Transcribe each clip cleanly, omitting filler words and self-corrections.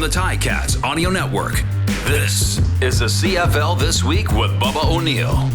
from the Ticats Audio Network, this is the CFL This Week with Bubba O'Neil.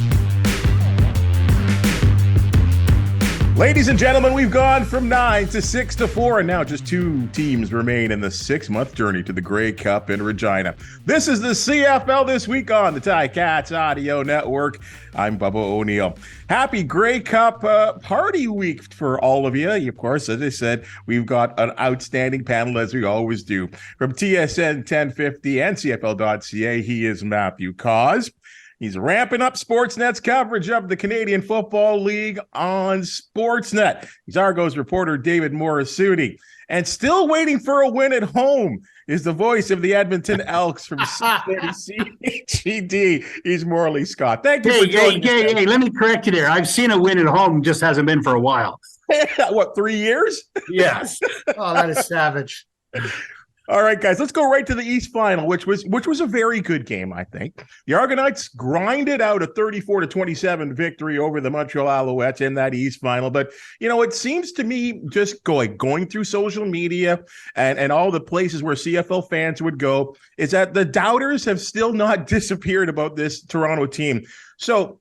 Ladies and gentlemen, we've gone from 9 to 6 to 4, and now just 2 teams remain in the 6-month journey to the Grey Cup in Regina. This is the CFL This Week on the Ticats Audio Network. I'm Bubba O'Neil. Happy Grey Cup party week for all of you. Of course, as I said, we've got an outstanding panel, as we always do. From TSN 1050 and CFL.ca, he is Matt Cauz. He's ramping up Sportsnet's coverage of the Canadian Football League on Sportsnet. He's Argos reporter David Morasutti. And still waiting for a win at home is the voice of the Edmonton Elks from CHED. He's Morley Scott. Thank you for joining us. Hey, let me correct you there. I've seen a win at home, just hasn't been for a while. What, 3 years? Yes. Oh, that is savage. All right, guys, let's go right to the East Final, which was a very good game, I think. The Argonauts grinded out a 34-27 victory over the Montreal Alouettes in that East Final. But, you know, it seems to me just going through social media and all the places where CFL fans would go is that the doubters have still not disappeared about this Toronto team. So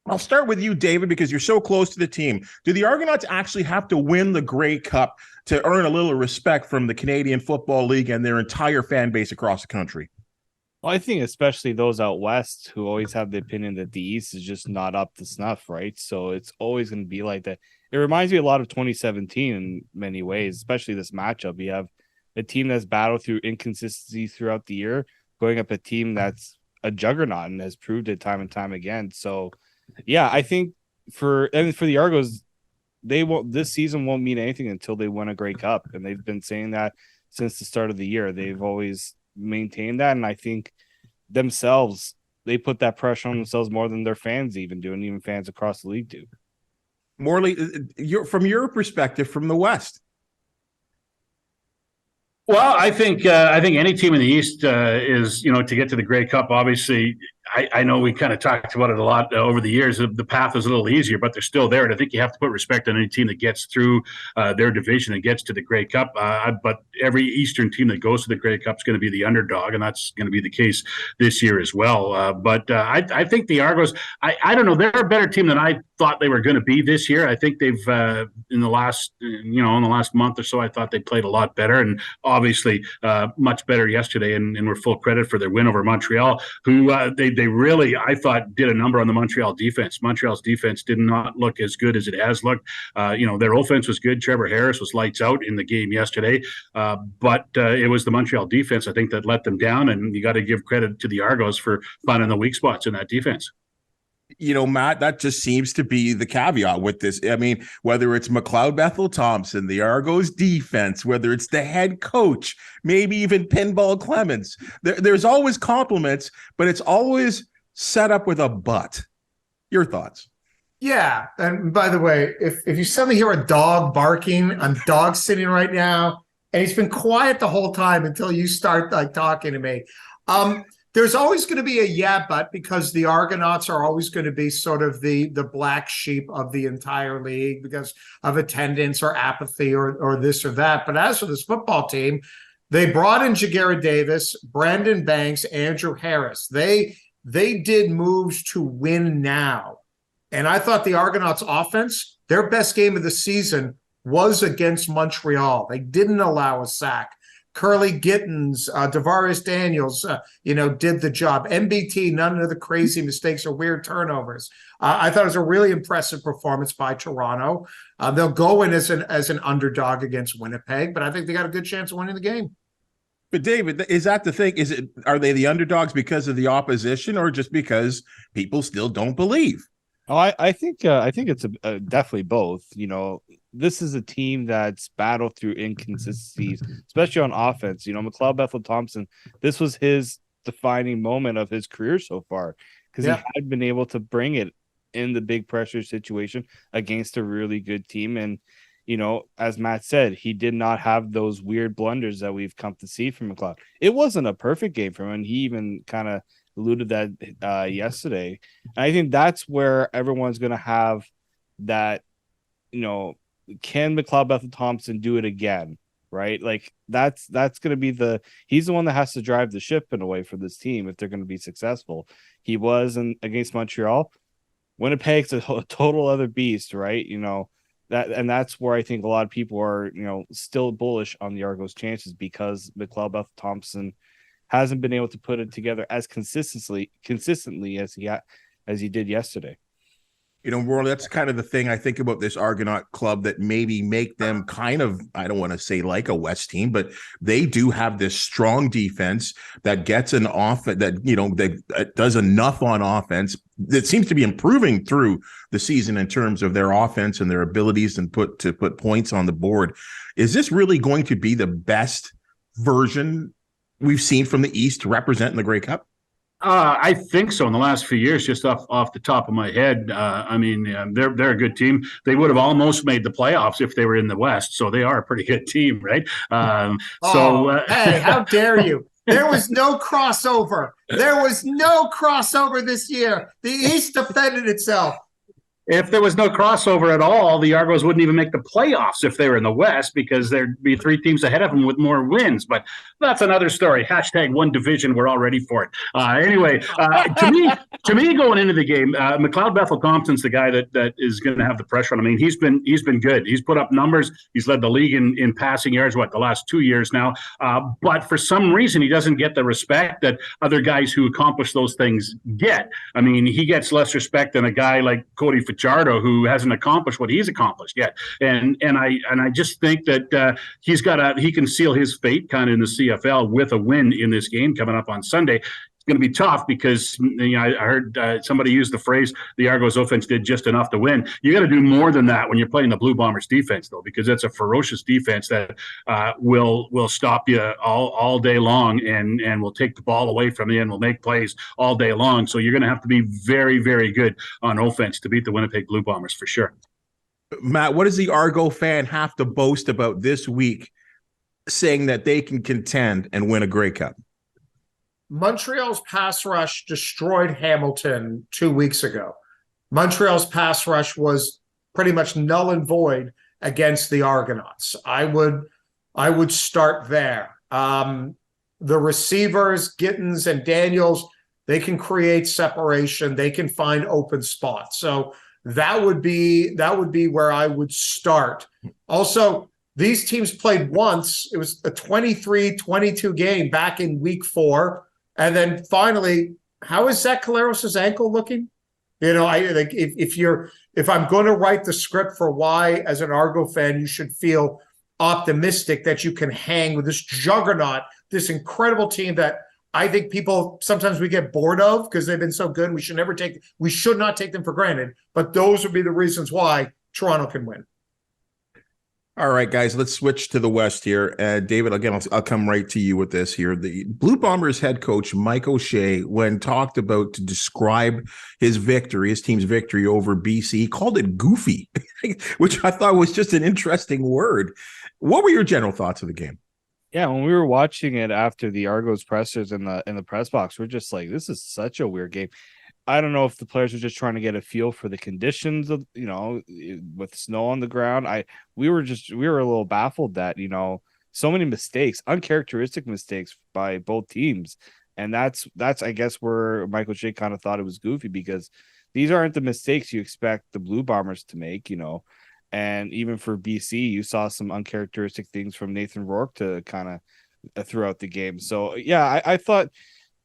I'll start with you, David, because you're so close to the team. Do the Argonauts actually have to win the Grey Cup to earn a little respect from the Canadian Football League and their entire fan base across the country? Well, I think especially those out west who always have the opinion that the East is just not up to snuff, right? So it's always going to be like that. It reminds me a lot of 2017 in many ways, especially this matchup. You have a team that's battled through inconsistency throughout the year, going up a team that's a juggernaut and has proved it time and time again. So, yeah, I think for the Argos, this season won't mean anything until they win a Grey Cup, and they've been saying that since the start of the year. They've always maintained that, and I think themselves, they put that pressure on themselves more than their fans even do, and even fans across the league do. Morley, from your perspective, from the West. Well, I think any team in the East is, to get to the Grey Cup. Obviously, I know we kind of talked about it a lot over the years. The path is a little easier, but they're still there. And I think you have to put respect on any team that gets through their division and gets to the Grey Cup. But every Eastern team that goes to the Grey Cup is going to be the underdog, and that's going to be the case this year as well. But I think the Argos, I don't know, they're a better team than I thought they were going to be this year. I think they've in the last month or so, I thought they played a lot better, and obviously much better yesterday, and we're full credit for their win over Montreal, who they really, I thought, did a number on the Montreal defense. Montreal's defense did not look as good as it has looked. Their offense was good. Trevor Harris was lights out in the game yesterday, but it was the Montreal defense, I think, that let them down, and you got to give credit to the Argos for finding the weak spots in that defense. You know, Matt, that just seems to be the caveat with this. I mean, whether it's McLeod Bethel-Thompson, the Argos defense, whether it's the head coach, maybe even Pinball Clemens, there's always compliments, but it's always set up with a but. Your thoughts? Yeah. And by the way, if you suddenly hear a dog barking, I'm dog sitting right now, and he's been quiet the whole time until you start talking to me. There's always going to be a but, because the Argonauts are always going to be sort of the black sheep of the entire league because of attendance or apathy or this or that. But as for this football team, they brought in Jagera Davis, Brandon Banks, Andrew Harris. They did moves to win now. And I thought the Argonauts offense, their best game of the season was against Montreal. They didn't allow a sack. Curly Gittins, Tavares Daniels, did the job. MBT, none of the crazy mistakes or weird turnovers. I thought it was a really impressive performance by Toronto. They'll go in as an underdog against Winnipeg, but I think they got a good chance of winning the game. But David, is that the thing? Are they the underdogs because of the opposition, or just because people still don't believe? Oh, I think it's definitely both. This is a team that's battled through inconsistencies, especially on offense. McLeod Bethel-Thompson, this was his defining moment of his career so far, because he had been able to bring it in the big pressure situation against a really good team. And, as Matt said, he did not have those weird blunders that we've come to see from McLeod. It wasn't a perfect game for him, and he even kind of alluded that yesterday. And I think that's where everyone's going to have that, can McLeod Bethel-Thompson do it again? right? Like that's going to be he's the one that has to drive the ship in a way for this team if they're going to be successful. He was against Montreal. Winnipeg's a total other beast, right? That's where I think a lot of people are, still bullish on the Argos' chances because McLeod Thompson hasn't been able to put it together as consistently as he did yesterday. Morley, that's kind of the thing I think about this Argonaut club that maybe make them kind of, I don't want to say like a West team, but they do have this strong defense that gets that does enough on offense that seems to be improving through the season in terms of their offense and their abilities and put points on the board. Is this really going to be the best version we've seen from the East representing the Grey Cup? I think so. In the last few years, just off the top of my head, they're a good team. They would have almost made the playoffs if they were in the West. So they are a pretty good team, right? Hey, how dare you? There was no crossover. There was no crossover this year. The East defended itself. If there was no crossover at all, the Argos wouldn't even make the playoffs if they were in the West because there'd be 3 teams ahead of them with more wins. But that's another story. # one division. We're all ready for it. Anyway, to me, going into the game, McLeod Thompson's the guy that is going to have the pressure on him. I mean, he's been good. He's put up numbers. He's led the league in passing yards, the last 2 years now. But for some reason, he doesn't get the respect that other guys who accomplish those things get. I mean, he gets less respect than a guy like Cody Fajardo, who hasn't accomplished what he's accomplished yet, and I just think that he can seal his fate kind of in the CFL with a win in this game coming up on Sunday. It's going to be tough because I heard somebody use the phrase the Argos offense did just enough to win. You got to do more than that when you're playing the Blue Bombers defense, though, because it's a ferocious defense that will stop you all day long and will take the ball away from you and will make plays all day long. So you're going to have to be very, very good on offense to beat the Winnipeg Blue Bombers for sure. Matt, what does the Argo fan have to boast about this week saying that they can contend and win a Grey Cup? Montreal's pass rush destroyed Hamilton 2 weeks ago. Montreal's pass rush was pretty much null and void against the Argonauts. I would start there. The receivers, Gittins and Daniels, they can create separation. They can find open spots. So that would be where I would start. Also, these teams played once. It was a 23-22 game back in week 4. And then finally, how is Zach Caleros' ankle looking? I think if I'm going to write the script for why, as an Argo fan, you should feel optimistic that you can hang with this juggernaut, this incredible team that I think people sometimes we get bored of because they've been so good. We should not take them for granted. But those would be the reasons why Toronto can win. All right, guys, let's switch to the West here. David, again, I'll come right to you with this here. The Blue Bombers head coach, Mike O'Shea, when talked about to describe his team's victory over BC, called it goofy, which I thought was just an interesting word. What were your general thoughts of the game? Yeah, when we were watching it after the Argos pressers in the press box, we're just like, this is such a weird game. I don't know if the players were just trying to get a feel for the conditions of, with snow on the ground. We were a little baffled that, so many mistakes, uncharacteristic mistakes by both teams. And that's, I guess, where Michael Shea kind of thought it was goofy because these aren't the mistakes you expect the Blue Bombers to make, and even for BC, you saw some uncharacteristic things from Nathan Rourke to kind of throughout the game. So yeah, I thought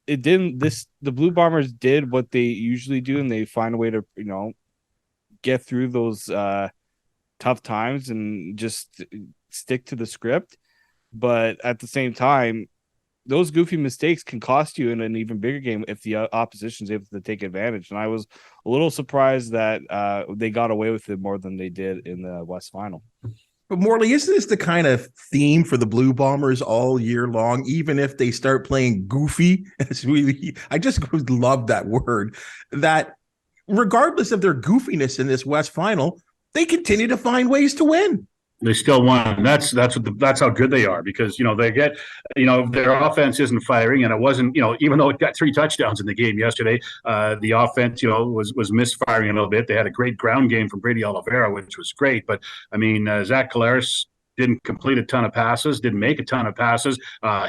the Blue Bombers did what they usually do, and they find a way to, get through those tough times and just stick to the script. But at the same time, those goofy mistakes can cost you in an even bigger game if the opposition is able to take advantage. And I was a little surprised that they got away with it more than they did in the West Final. But Morley, isn't this the kind of theme for the Blue Bombers all year long, even if they start playing goofy? I just love that word, that regardless of their goofiness in this West Final, they continue to find ways to win. They still won. That's how good they are because, they get, their offense isn't firing, and it wasn't, even though it got 3 touchdowns in the game yesterday, the offense, was misfiring a little bit. They had a great ground game from Brady Oliveira, which was great. But I mean, Zach Caleros, didn't complete a ton of passes, didn't make a ton of passes.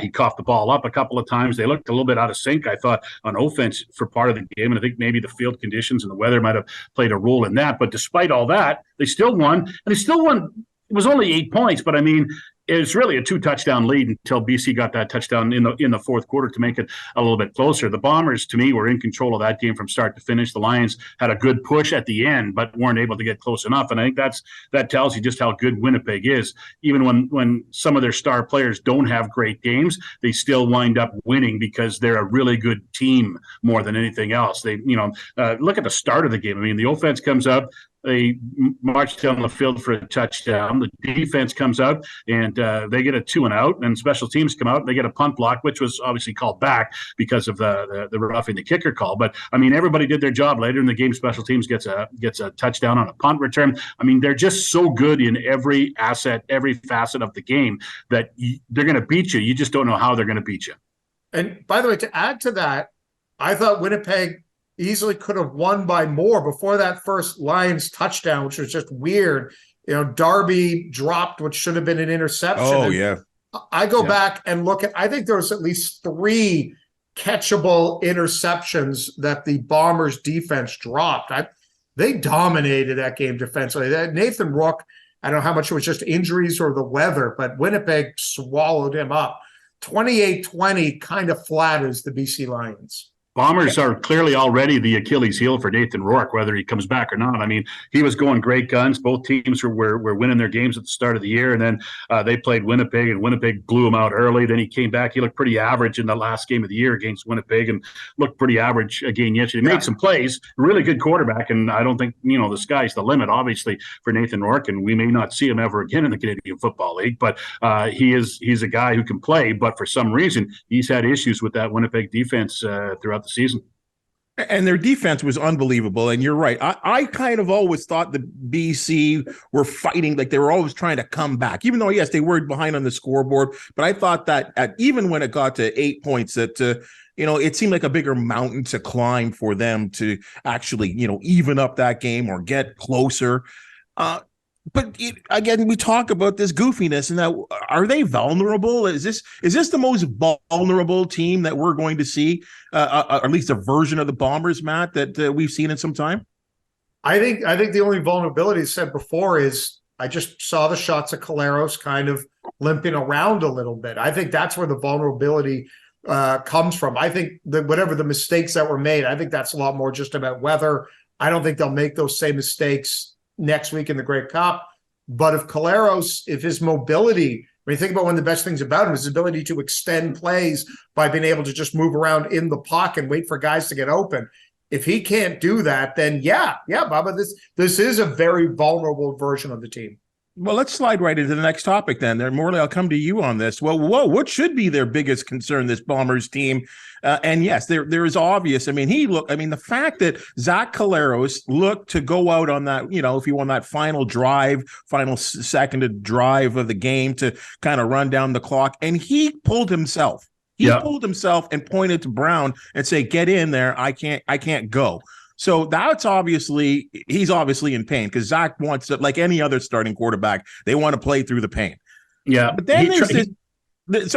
He coughed the ball up a couple of times. They looked a little bit out of sync, I thought, on offense for part of the game. And I think maybe the field conditions and the weather might have played a role in that. But despite all that, they still won. And they still won. It was only 8 points, but I mean, it was really a 2-touchdown lead until BC got that touchdown in the fourth quarter to make it a little bit closer. The Bombers, to me, were in control of that game from start to finish. The Lions had a good push at the end, but weren't able to get close enough. And I think that tells you just how good Winnipeg is. Even when some of their star players don't have great games, they still wind up winning because they're a really good team more than anything else. They, look at the start of the game. I mean, the offense comes up. They march down the field for a touchdown. The defense comes out and they get a 2-and-out, and special teams come out and they get a punt block, which was obviously called back because of the roughing the kicker call. But I mean, everybody did their job. Later in the game, special teams gets a touchdown on a punt return. I mean, they're just so good in every facet of the game that they're going to beat you. You just don't know how they're going to beat you. And by the way, to add to that, I thought Winnipeg easily could have won by more before that first Lions touchdown, which was just weird. Darby dropped what should have been an interception. Oh, yeah. I go back and look at, I think there was at least 3 catchable interceptions that the Bombers defense dropped. They dominated that game defensively. Nathan Rourke, I don't know how much it was just injuries or the weather, but Winnipeg swallowed him up. 28-20 kind of flatters the BC Lions. Bombers are clearly already the Achilles heel for Nathan Rourke, whether he comes back or not. I mean, he was going great guns. Both teams were winning their games at the start of the year, and then they played Winnipeg, and Winnipeg blew him out early. Then he came back. He looked pretty average in the last game of the year against Winnipeg and looked pretty average again yesterday. He made some plays, really good quarterback, and I don't think, the sky's the limit, obviously, for Nathan Rourke, and we may not see him ever again in the Canadian Football League, but he's a guy who can play, but for some reason, he's had issues with that Winnipeg defense throughout the season. And their defense was unbelievable. And you're right. I kind of always thought the BC were fighting, like they were always trying to come back, even though, yes, they were behind on the scoreboard. But I thought that even when it got to 8 points, that, it seemed like a bigger mountain to climb for them to actually, even up that game or get closer. But again, we talk about this goofiness, and that are they vulnerable? Is this the most vulnerable team that we're going to see, or at least a version of the Bombers, Matt, that we've seen in some time? I think the only vulnerability said before is I just saw the shots of Collaros kind of limping around a little bit. I think that's where the vulnerability comes from. I think that whatever the mistakes that were made, I think that's a lot more just about weather. I don't think they'll make those same mistakes next week in the Grey Cup. But if his mobility, when you think about one of the best things about him, his ability to extend plays by being able to just move around in the pocket and wait for guys to get open. If he can't do that, then yeah, Bubba, this is a very vulnerable version of the team. Well, let's slide right into the next topic then. Morley, I'll come to you on this. Well, what should be their biggest concern, this Bombers team? And yes, there is obvious. I mean, the fact that Zach Collaros looked to go out on that, if he won that final second drive of the game to kind of run down the clock, and he pulled himself. Pulled himself and pointed to Brown and say, "Get in there. I can't go." So that's he's obviously in pain because Zach wants to, like any other starting quarterback, they want to play through the pain. Yeah. But then there's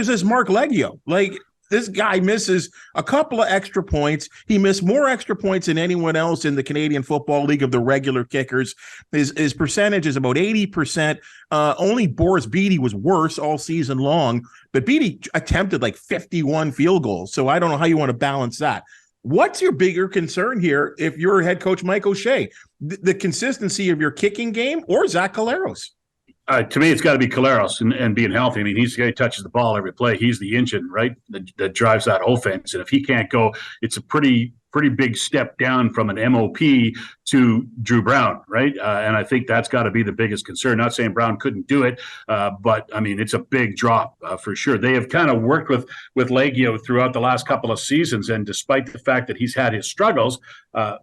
this Mark Leggio. Like, this guy misses a couple of extra points. He missed more extra points than anyone else in the Canadian Football League of the regular kickers. His percentage is about 80%. Only Boris Beattie was worse all season long, but Beattie attempted like 51 field goals. So I don't know how you want to balance that. What's your bigger concern here if you're head coach Mike O'Shea? The consistency of your kicking game or Zach Collaros? To me, it's got to be Collaros and being healthy. I mean, he's the guy who touches the ball every play. He's the engine, right, that drives that offense. And if he can't go, it's a pretty big step down from an MOP to Drew Brown, right? And I think that's got to be the biggest concern. Not saying Brown couldn't do it, but I mean, it's a big drop for sure. They have kind of worked with Leggio throughout the last couple of seasons, and despite the fact that he's had his struggles,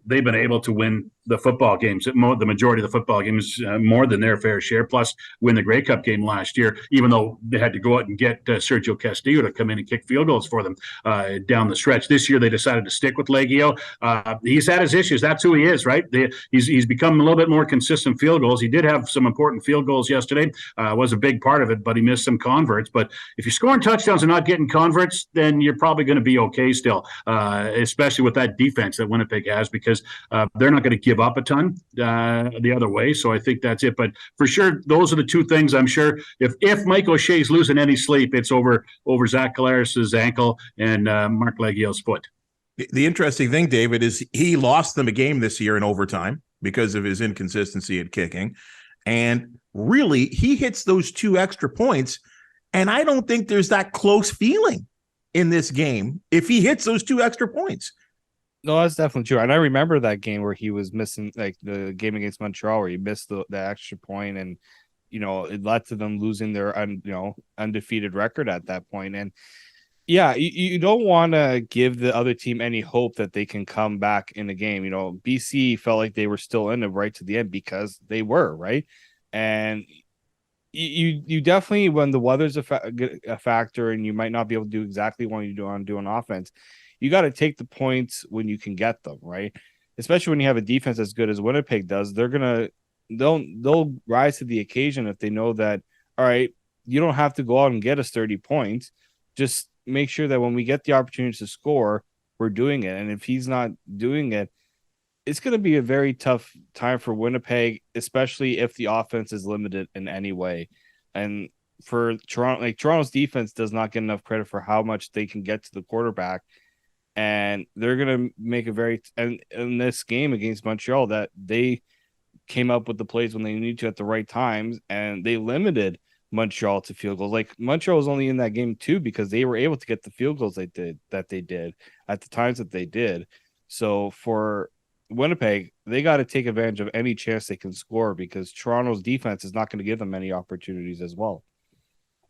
they've been able to win the football games, the majority of the football games, more than their fair share, plus win the Grey Cup game last year, even though they had to go out and get Sergio Castillo to come in and kick field goals for them down the stretch. This year, they decided to stick with Leggio. He's had his issues. That's who he is, right? He's become a little bit more consistent field goals. He did have some important field goals yesterday. Was a big part of it, but he missed some converts. But if you're scoring touchdowns and not getting converts, then you're probably going to be okay still, especially with that defense that Winnipeg has, because they're not going to give up a ton the other way. So I think that's it. But for sure, those are the two things. I'm sure if Mike O'Shea's losing any sleep, it's over Zach Collaros' ankle and Mark Leggio's foot. The interesting thing, David, is he lost them a game this year in overtime because of his inconsistency at kicking. And really, he hits those 2 extra points, and I don't think there's that close feeling in this game if he hits those 2 extra points. No, that's definitely true. And I remember that game where he was missing, like the game against Montreal, where he missed the extra point, and it led to them losing their undefeated record at that point. And yeah, you don't want to give the other team any hope that they can come back in the game. BC felt like they were still in it right to the end because they were, right? And you definitely, when the weather's a factor and you might not be able to do exactly what you want to do on offense, you got to take the points when you can get them, right? Especially when you have a defense as good as Winnipeg does. They'll rise to the occasion if they know that, all right, you don't have to go out and get us 30 points. Just make sure that when we get the opportunity to score, we're doing it. And if he's not doing it, it's going to be a very tough time for Winnipeg, especially if the offense is limited in any way. And for Toronto, Toronto's defense does not get enough credit for how much they can get to the quarterback. And they're going to make and in this game against Montreal, that they came up with the plays when they needed to at the right times, and they limited Montreal to field goals. Like, Montreal was only in that game too because they were able to get the field goals they did at the times that they did. So for Winnipeg, they got to take advantage of any chance they can score, because Toronto's defense is not going to give them many opportunities as well.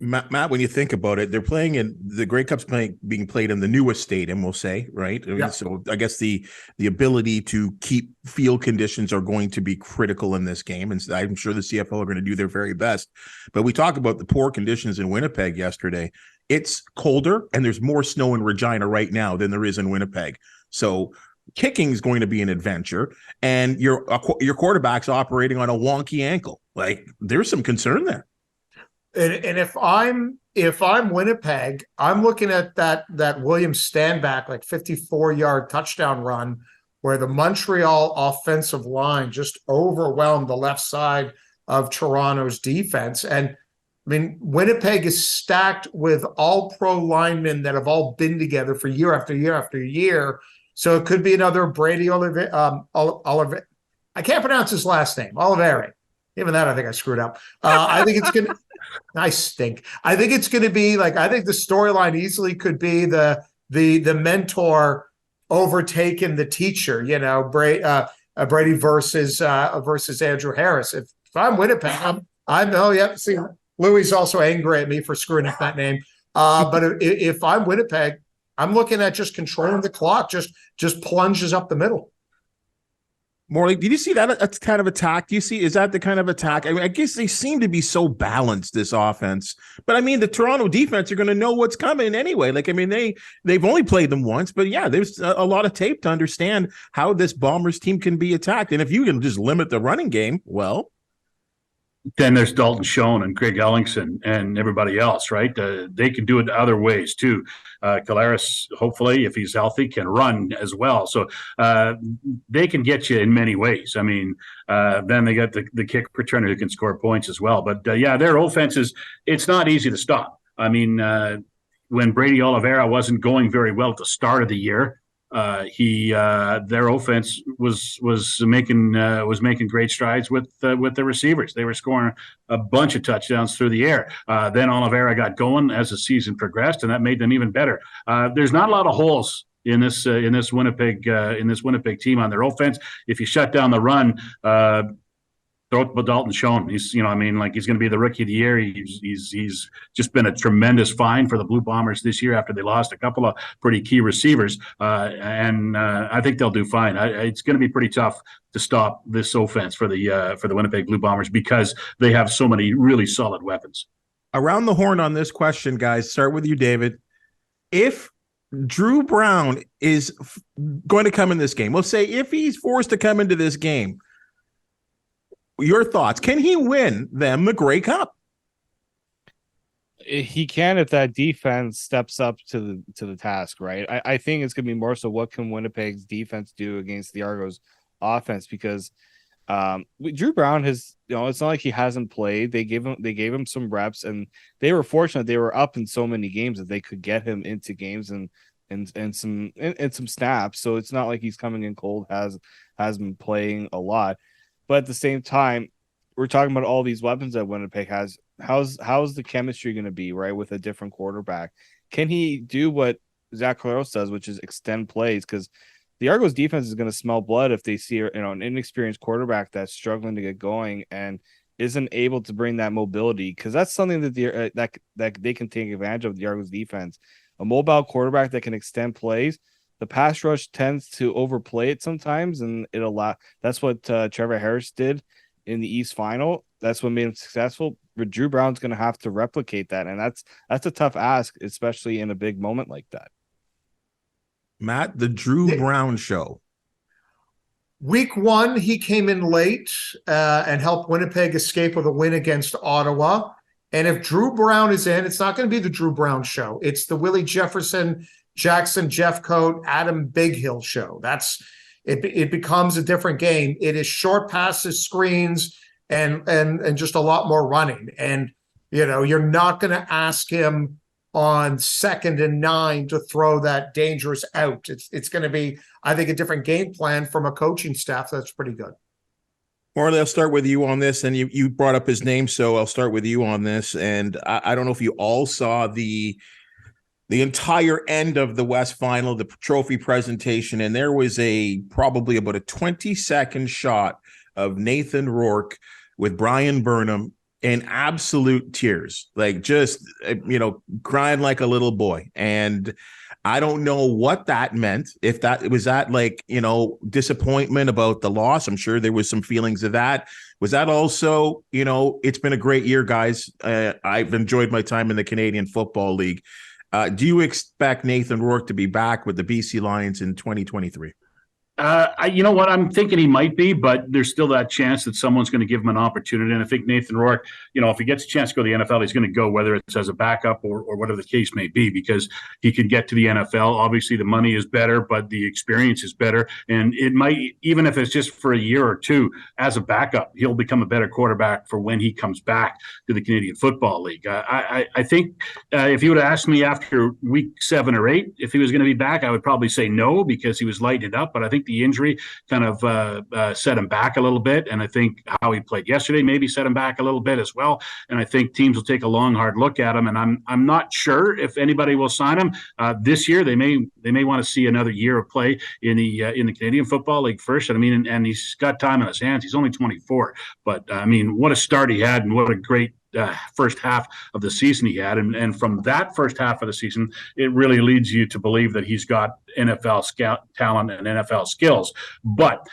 Matt, when you think about it, they're playing in the Grey Cup's being played in the newest stadium, we'll say, right? Yeah. So I guess the ability to keep field conditions are going to be critical in this game, and I'm sure the CFL are going to do their very best. But we talk about the poor conditions in Winnipeg yesterday. It's colder, and there's more snow in Regina right now than there is in Winnipeg. So kicking is going to be an adventure, and your quarterback's operating on a wonky ankle. Like, there's some concern there. And if I'm Winnipeg, I'm looking at that Williams Standback, like 54-yard touchdown run, where the Montreal offensive line just overwhelmed the left side of Toronto's defense. And I mean, Winnipeg is stacked with all-pro linemen that have all been together for year after year after year. So it could be another Brady Oliver. I can't pronounce his last name, Oliveri. Even that, I think I screwed up. I think it's gonna. I stink. I think it's going to be like, I think the storyline easily could be the mentor overtaking the teacher. Brady versus Andrew Harris. If I'm Winnipeg, see, Louis is also angry at me for screwing up that name. But if I'm Winnipeg, I'm looking at just controlling the clock, just plunges up the middle. Morley, did you see that kind of attack? Is that the kind of attack? I mean, I guess they seem to be so balanced, this offense. But I mean, the Toronto defense are going to know what's coming anyway. Like, I mean, they've only played them once, but yeah, there's a lot of tape to understand how this Bombers team can be attacked. And if you can just limit the running game, well, then there's Dalton Schoen and Craig Ellingson and everybody else, right? They can do it other ways too. Collaros, hopefully, if he's healthy, can run as well. So they can get you in many ways. I mean, then they got the kick returner who can score points as well. But yeah, their offense it's not easy to stop. I mean, when Brady Oliveira wasn't going very well at the start of the year, their offense was making great strides with the receivers. They were scoring a bunch of touchdowns through the air. Then Oliveira got going as the season progressed, and that made them even better. There's not a lot of holes in this Winnipeg team on their offense. If you shut down the run, throw it to Dalton Schoen. He's going to be the rookie of the year. He's just been a tremendous find for the Blue Bombers this year after they lost a couple of pretty key receivers. And I think they'll do fine. It's going to be pretty tough to stop this offense for the Winnipeg Blue Bombers because they have so many really solid weapons. Around the horn on this question, guys. Start with you, David. If Drew Brown is going to come in this game. We'll say if he's forced to come into this game, your thoughts? Can he win them the Grey Cup? He can if that defense steps up to the task, right? I think it's going to be more so what can Winnipeg's defense do against the Argos offense, because Drew Brown has, it's not like he hasn't played. They gave him some reps, and they were fortunate they were up in so many games that they could get him into games and some snaps. So it's not like he's coming in cold, has been playing a lot. But at the same time, we're talking about all these weapons that Winnipeg has. How's the chemistry going to be, right, with a different quarterback? Can he do what Zach Collaros does, which is extend plays? Because the Argos defense is going to smell blood if they see an inexperienced quarterback that's struggling to get going and isn't able to bring that mobility. Because that's something that that they can take advantage of, the Argos defense. A mobile quarterback that can extend plays. The pass rush tends to overplay it sometimes, and that's what Trevor Harris did in the East Final. That's what made him successful. But Drew Brown's going to have to replicate that, and that's a tough ask, especially in a big moment like that. Matt, the Drew Brown show. Week 1, he came in late and helped Winnipeg escape with a win against Ottawa. And if Drew Brown is in, it's not going to be the Drew Brown show. It's the Willie Jefferson, Jackson Jeffcoat, Adam Bighill show. It becomes a different game. It is short passes, screens, and just a lot more running. And you're not going to ask him on 2nd and 9 to throw that dangerous out. It's going to be, I think, a different game plan from a coaching staff. That's pretty good. Morley, I'll start with you on this, and you brought up his name, so I'll start with you on this. And I don't know if you all saw the entire end of the West Final, the trophy presentation, and there was probably about a 20-second shot of Nathan Rourke with Brian Burnham in absolute tears, like just, crying like a little boy. And I don't know what that meant. If that was disappointment about the loss. I'm sure there was some feelings of that. Was that also, it's been a great year, guys. I've enjoyed my time in the Canadian Football League. Do you expect Nathan Rourke to be back with the BC Lions in 2023? You know what? I'm thinking he might be, but there's still that chance that someone's going to give him an opportunity. And I think Nathan Rourke, if he gets a chance to go to the NFL, he's going to go, whether it's as a backup or whatever the case may be, because he can get to the NFL. Obviously, the money is better, but the experience is better. And it might, even if it's just for a year or two, as a backup, he'll become a better quarterback for when he comes back to the Canadian Football League. I think if you would have asked me after week 7 or 8 if he was going to be back, I would probably say no, because he was lighting it up. But I think the injury kind of set him back a little bit, and I think how he played yesterday maybe set him back a little bit as well. And I think teams will take a long, hard look at him. And I'm not sure if anybody will sign him this year. They may want to see another year of play in the Canadian Football League first. And he's got time on his hands. He's only 24, but what a start he had, and what a great first half of the season he had. And from that first half of the season, it really leads you to believe that he's got NFL scout talent and NFL skills. But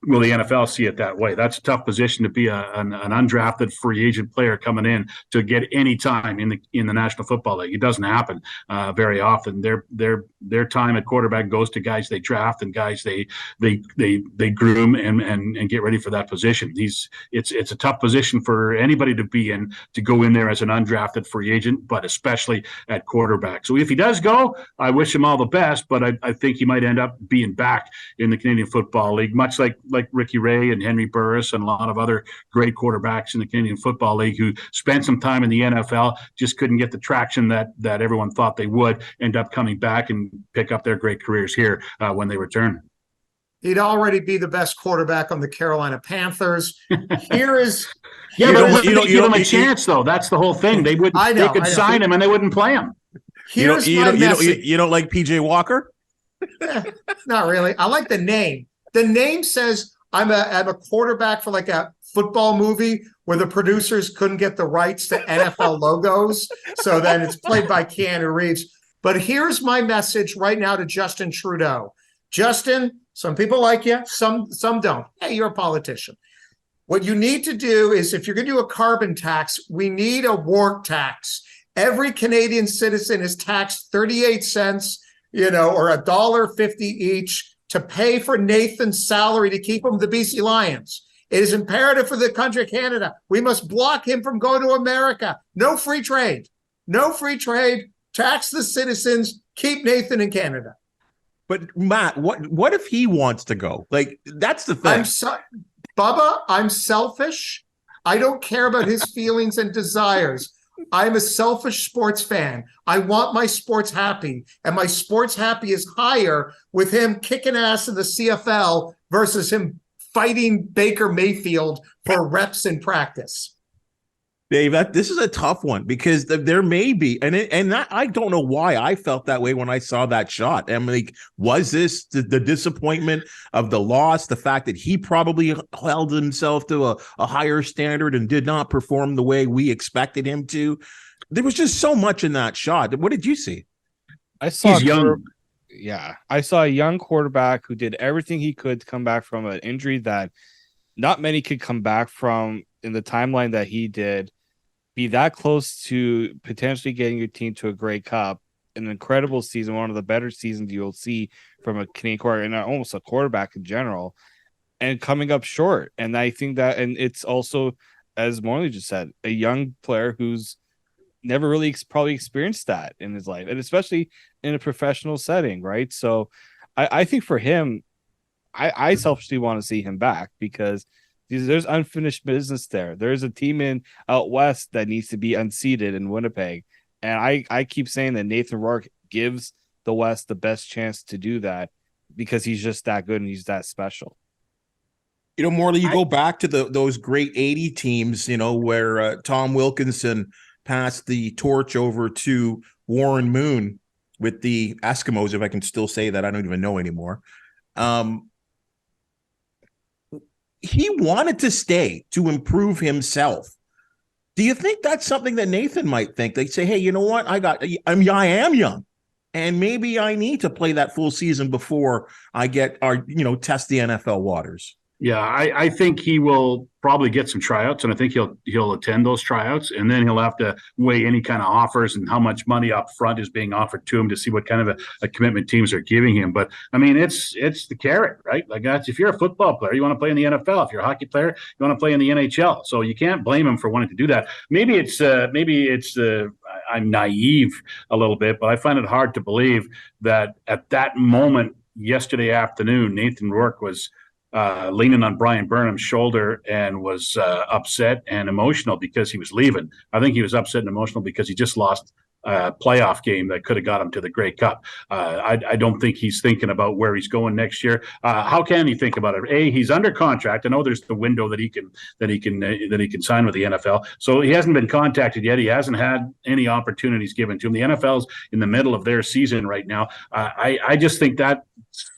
will the NFL see it that way? That's a tough position to be an undrafted free agent player coming in to get any time in the National Football League. It doesn't happen very often. Their time at quarterback goes to guys they draft and guys they groom and get ready for that position. It's a tough position for anybody to be in, to go in there as an undrafted free agent, but especially at quarterback. So if he does go, I wish him all the best, but I think he might end up being back in the Canadian Football League, much like Ricky Ray and Henry Burris and a lot of other great quarterbacks in the Canadian Football League who spent some time in the NFL, just couldn't get the traction that everyone thought they would, end up coming back and pick up their great careers here when they return. He'd already be the best quarterback on the Carolina Panthers. Here is... Yeah, but you don't give him a chance, though. That's the whole thing. They could sign him and they wouldn't play him. Here's my message. You don't like PJ Walker? Not really. I like the name. The name says I'm a quarterback for like a football movie where the producers couldn't get the rights to NFL logos. So then it's played by Keanu Reeves. But here's my message right now to Justin Trudeau. Justin, some people like you, some don't. Hey, you're a politician. What you need to do is, if you're going to do a carbon tax, we need a work tax. Every Canadian citizen is taxed 38 cents or $1.50 each to pay for Nathan's salary to keep him with the BC Lions. It is imperative for the country of Canada. We must block him from going to America. No free trade. No free trade. Tax the citizens. Keep Nathan in Canada. But Matt, what if he wants to go? Like, that's the thing. Bubba, I'm selfish. I don't care about his feelings and desires. I'm a selfish sports fan. I want my sports happy, and my sports happy is higher with him kicking ass in the CFL versus him fighting Baker Mayfield for reps in practice. Dave, this is a tough one because there may be, and I don't know why I felt that way when I saw that shot. I'm like, was this the disappointment of the loss, the fact that he probably held himself to a higher standard and did not perform the way we expected him to? There was just so much in that shot. What did you see? He's young. Yeah, I saw a young quarterback who did everything he could to come back from an injury that not many could come back from in the timeline that he did. Be that close to potentially getting your team to a Grey Cup, an incredible season, one of the better seasons you'll see from a Canadian quarterback and almost a quarterback in general, and coming up short. And I think that, and it's also, as Morley just said, a young player who's never really probably experienced that in his life, and especially in a professional setting, right? So I think for him, I selfishly want to see him back because there's unfinished business there. There's a team out west that needs to be unseated in Winnipeg. And I keep saying that Nathan Rourke gives the West the best chance to do that because he's just that good and he's that special. Morley, you go back to those great 80 teams, where Tom Wilkinson passed the torch over to Warren Moon with the Eskimos, if I can still say that. I don't even know anymore. He wanted to stay to improve himself. Do you think that's something that Nathan might think? They say, hey, you know what? I am young, and maybe I need to play that full season before I test the NFL waters. Yeah, I think he will probably get some tryouts, and I think he'll attend those tryouts, and then he'll have to weigh any kind of offers and how much money up front is being offered to him to see what kind of a commitment teams are giving him. But I mean, it's the carrot, right? Like, that's, if you're a football player, you want to play in the NFL. If you're a hockey player, you want to play in the NHL. So you can't blame him for wanting to do that. Maybe it's I'm naive a little bit, but I find it hard to believe that at that moment yesterday afternoon, Nathan Rourke was leaning on Brian Burnham's shoulder and was upset and emotional because he was leaving. I think he was upset and emotional because he just lost a playoff game that could have got him to the Grey Cup. I don't think he's thinking about where he's going next year. How can he think about it? He's under contract. I know there's the window that he can sign with the NFL. So he hasn't been contacted yet. He hasn't had any opportunities given to him. The NFL's in the middle of their season right now. I just think that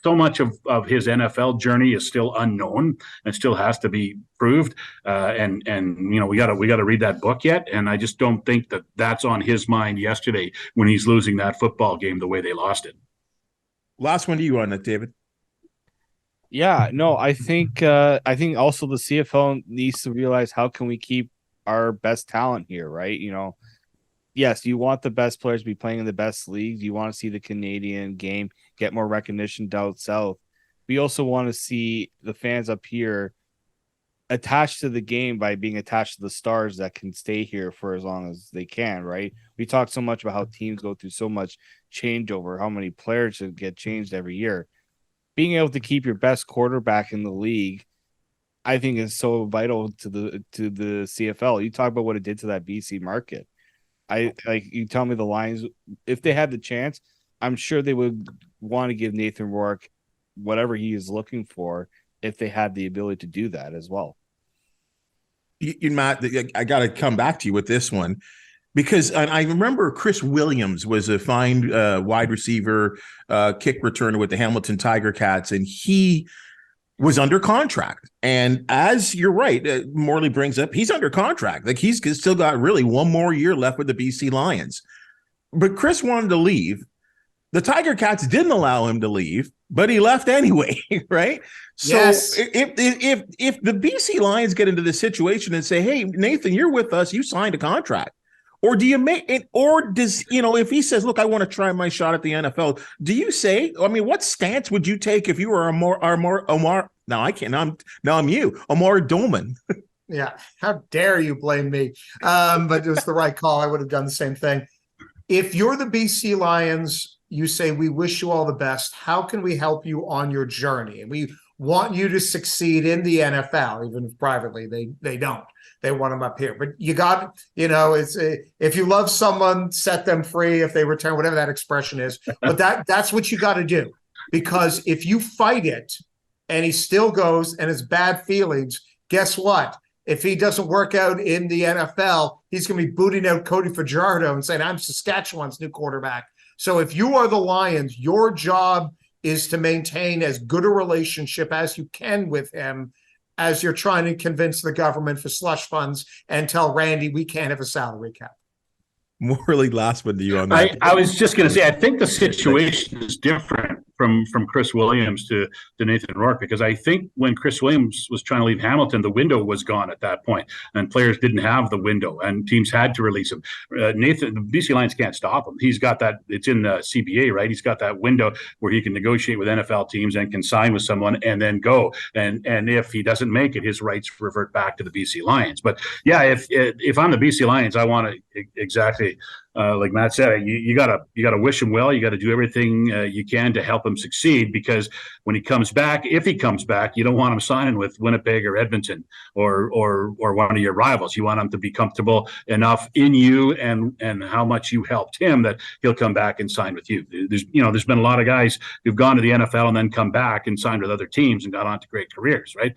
so much of his NFL journey is still unknown and still has to be proved. And we got to read that book yet. And I just don't think that that's on his mind yesterday when he's losing that football game the way they lost it. Last one to you on it, David. Yeah, no, I think also the CFL needs to realize, how can we keep our best talent here, right? Yes, you want the best players to be playing in the best leagues. You want to see the Canadian game get more recognition down south. We also want to see the fans up here attached to the game by being attached to the stars that can stay here for as long as they can, right? We talk so much about how teams go through so much changeover, how many players should get changed every year. Being able to keep your best quarterback in the league, I think, is so vital to the CFL. You talk about what it did to that BC market. You tell me the Lions, if they had the chance, I'm sure they would want to give Nathan Rourke whatever he is looking for if they had the ability to do that as well. Matt, I got to come back to you with this one, because I remember Chris Williams was a fine wide receiver, kick returner with the Hamilton Tiger Cats, and he was under contract. And as you're right, Morley brings up, he's under contract. Like, he's still got really one more year left with the BC Lions. But Chris wanted to leave. The Tiger Cats didn't allow him to leave, but he left anyway, right? So yes. if the BC Lions get into this situation and say, hey, Nathan, you're with us, you signed a contract, Or do you make it, or does, if he says, look, I want to try my shot at the NFL, do you say, I mean, what stance would you take if you were Omar? Now I can't, now I'm you, Omar Dolman. Yeah. How dare you blame me? But it was the right call. I would have done the same thing. If you're the BC Lions, you say, we wish you all the best. How can we help you on your journey? And we want you to succeed in the NFL, even if privately they don't. They want them up here. But you got, it's if you love someone, set them free if they return, whatever that expression is. But that's what you got to do. Because if you fight it and he still goes and has bad feelings, guess what? If he doesn't work out in the NFL, he's going to be booting out Cody Fajardo and saying, I'm Saskatchewan's new quarterback. So if you are the Lions, your job is to maintain as good a relationship as you can with him as you're trying to convince the government for slush funds and tell Randy we can't have a salary cap. Morley, last one to you on that. I was just going to say, I think the situation is different from Chris Williams to Nathan Rourke, because I think when Chris Williams was trying to leave Hamilton, the window was gone at that point, and players didn't have the window, and teams had to release him. Nathan, the BC Lions can't stop him. He's got that. It's in the CBA, right? He's got that window where he can negotiate with NFL teams and can sign with someone and then go. And if he doesn't make it, his rights revert back to the BC Lions. But yeah, if I'm the BC Lions, I want to exactly. Like Matt said, you gotta wish him well. You got to do everything you can to help him succeed, because when he comes back, if he comes back, you don't want him signing with Winnipeg or Edmonton or one of your rivals. You want him to be comfortable enough in you and how much you helped him that he'll come back and sign with you. There's been a lot of guys who've gone to the NFL and then come back and signed with other teams and got on to great careers, right?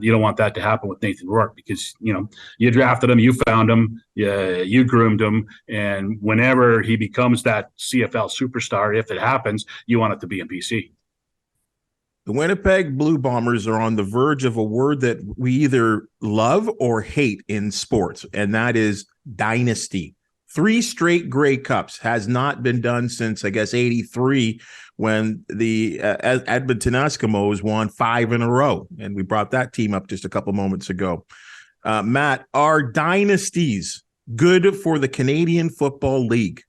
You don't want that to happen with Nathan Rourke, because you drafted him, you found him, you groomed him, and whenever he becomes that CFL superstar, if it happens, you want it to be in BC. The Winnipeg Blue Bombers are on the verge of a word that we either love or hate in sports, and that is dynasty. 3 straight Grey Cups has not been done since, I guess, 83, when the Edmonton Eskimos won 5 in a row, and we brought that team up just a couple moments ago. Matt, are dynasties good for the Canadian Football League?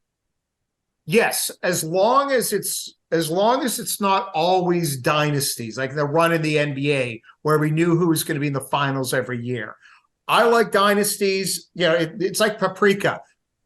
Yes, as long as it's not always dynasties like the run in the NBA where we knew who was going to be in the finals every year. I like dynasties. It's like paprika.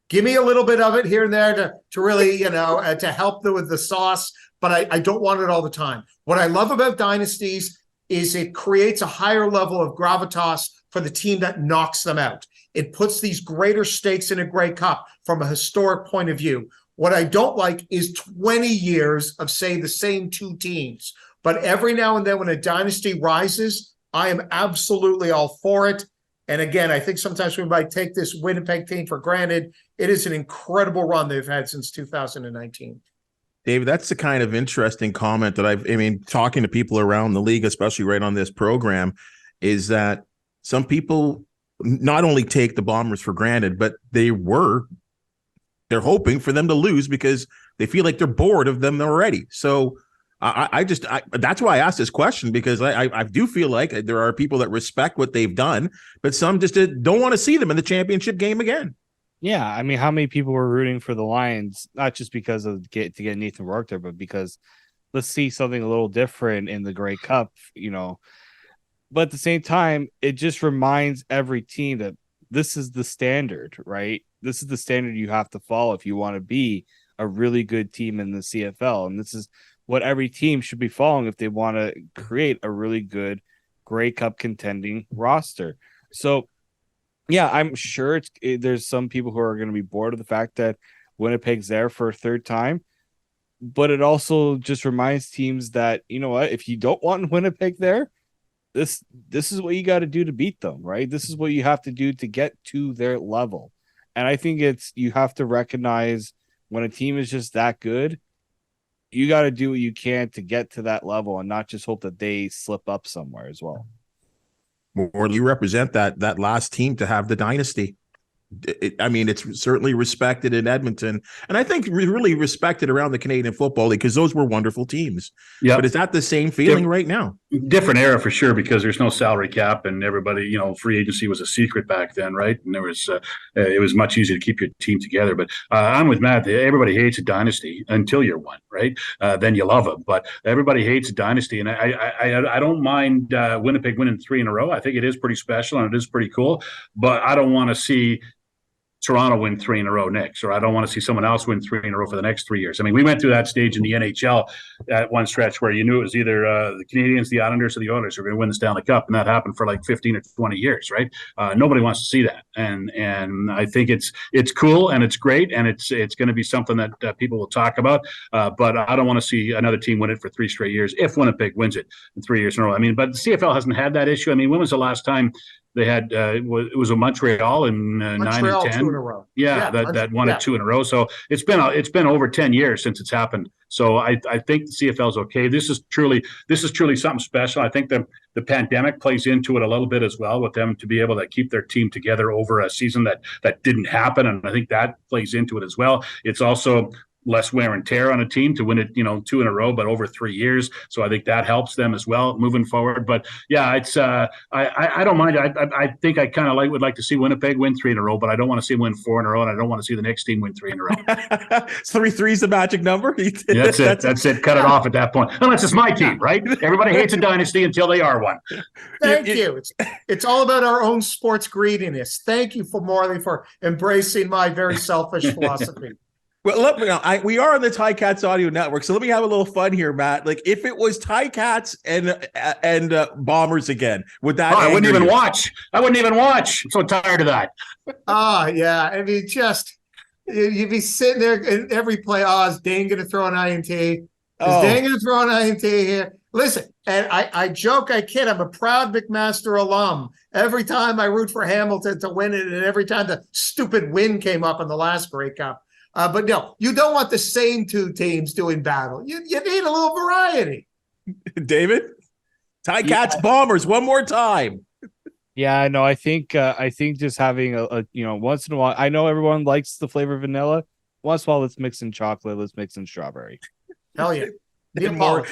Give me a little bit of it here and there to really, to help with the sauce, but I don't want it all the time. What I love about dynasties is it creates a higher level of gravitas for the team that knocks them out. It puts these greater stakes in a Grey Cup from a historic point of view. What I don't like is 20 years of, say, the same 2 teams. But every now and then when a dynasty rises, I am absolutely all for it. And again, I think sometimes we might take this Winnipeg team for granted. It is an incredible run they've had since 2019. David, that's the kind of interesting comment that talking to people around the league, especially right on this program, is that some people not only take the Bombers for granted, but they're hoping for them to lose because they feel like they're bored of them already. So I that's why I asked this question, because I do feel like there are people that respect what they've done, but some just don't want to see them in the championship game again. Yeah, I mean, how many people were rooting for the Lions, not just because to get Nathan Rourke there, but because let's see something a little different in the Grey Cup, But at the same time, it just reminds every team that this is the standard, right? This is the standard you have to follow if you want to be a really good team in the CFL. And this is what every team should be following if they want to create a really good Grey Cup contending roster. So, yeah, I'm sure there's some people who are going to be bored of the fact that Winnipeg's there for a 3rd time. But it also just reminds teams that, you know what, if you don't want Winnipeg there, this is what you got to do to beat them, right? This is what you have to do to get to their level. And I think you have to recognize when a team is just that good, you got to do what you can to get to that level and not just hope that they slip up somewhere as well. Or you represent that last team to have the dynasty. It's certainly respected in Edmonton, and I think really respected around the Canadian Football League because those were wonderful teams. Yeah, but is that the same feeling right now? Different era for sure, because there's no salary cap and everybody, free agency was a secret back then, right? And there was it was much easier to keep your team together. But I'm with Matt. Everybody hates a dynasty until you're one, right? Then you love them. But everybody hates a dynasty, and I don't mind Winnipeg winning 3 in a row. I think it is pretty special and it is pretty cool. But I don't want to see Toronto win 3 in a row next, or I don't want to see someone else win 3 in a row for the next 3 years. I mean, we went through that stage in the NHL at one stretch where you knew it was either the Canadians, the Islanders, or the Oilers who were going to win the Stanley Cup, and that happened for like 15 or 20 years, right? Nobody wants to see that, and I think it's cool and it's great, and it's going to be something that people will talk about. But I don't want to see another team win it for 3 straight years if Winnipeg wins it in 3 years in a row. I mean, but the CFL hasn't had that issue. I mean, when was the last time they had it was a Montreal in 9 and 10. 2 in a row. Yeah, that won it 2 in a row. So it's been over 10 years since it's happened. So I think the CFL is okay. This is truly something special. I think the pandemic plays into it a little bit as well, with them to be able to keep their team together over a season that didn't happen, and I think that plays into it as well. It's also less wear and tear on a team to win it, 2 in a row, but over 3 years. So I think that helps them as well moving forward. But yeah, it's I don't mind. I think I kind of would like to see Winnipeg win 3 in a row, but I don't want to see them win 4 in a row, and I don't want to see the next team win 3 in a row. 3-3 is the magic number. Yeah, that's it. Cut it off at that point. Unless it's my team, right? Everybody hates a dynasty until they are one. Thank you. It's all about our own sports greediness. Thank you for Morley for embracing my very selfish philosophy. Well, look, we are on the Ticats Audio Network, so let me have a little fun here, Matt. Like, if it was Ticats and Bombers again, would that? I wouldn't even watch. I'm so tired of that. Yeah. I mean, you'd be sitting there in every play. Is Dane going to throw an INT? Is Dane going to throw an INT here? Listen, and I joke, I kid. I'm a proud McMaster alum. Every time I root for Hamilton to win it, and every time the stupid win came up in the last Grey Cup. But no, you don't want the same 2 teams doing battle. You need a little variety. David, Ticats Bombers one more time. Yeah, no, I think just having a once in a while. I know everyone likes the flavor of vanilla. Once in a while, let's mix in chocolate. Let's mix in strawberry. Hell yeah. More.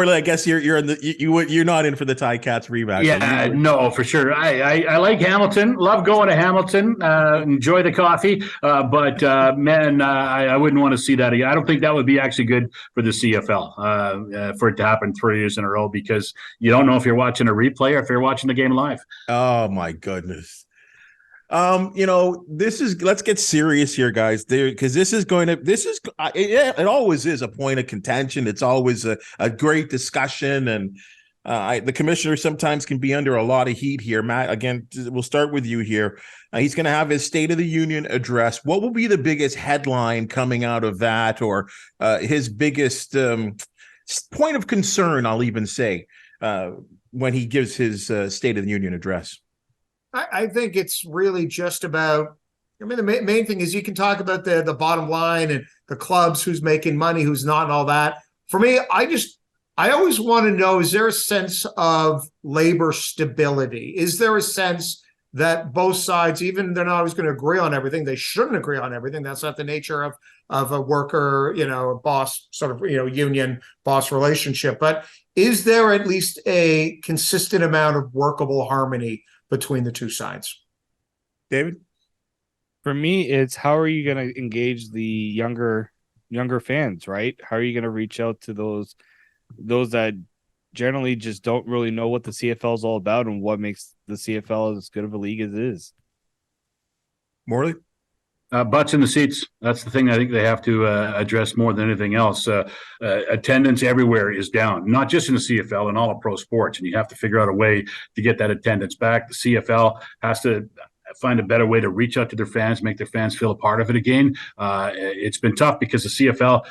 I guess you're in you're not in for the Ticats rematch. Yeah, no, for sure. I like Hamilton. Love going to Hamilton. Enjoy the coffee. But man, I wouldn't want to see that again. I don't think that would be actually good for the CFL for it to happen 3 years in a row, because you don't know if you're watching a replay or if you're watching the game live. Oh my goodness. Let's get serious here, guys, because it always is a point of contention. It's always a great discussion, and the commissioner sometimes can be under a lot of heat here. Matt, again, we'll start with you here. He's going to have his State of the Union address. What will be the biggest headline coming out of that, or his biggest point of concern, I'll even say, when he gives his State of the Union address? I think it's really just about, the main thing is you can talk about the bottom line and the clubs, who's making money, who's not, and all that. For me, I always want to know, is there a sense of labor stability? Is there a sense that both sides, even they're not always going to agree on everything, they shouldn't agree on everything. That's not the nature of a worker, boss sort of, union boss relationship. But is there at least a consistent amount of workable harmony between the 2 sides? David? For me, it's how are you going to engage the younger fans, right? How are you going to reach out to those that generally just don't really know what the CFL is all about and what makes the CFL as good of a league as it is? Morley? Butts in the seats. That's the thing I think they have to address more than anything else. Attendance everywhere is down, not just in the CFL and all of pro sports. And you have to figure out a way to get that attendance back. The CFL has to find a better way to reach out to their fans, make their fans feel a part of it again. It's been tough because the CFL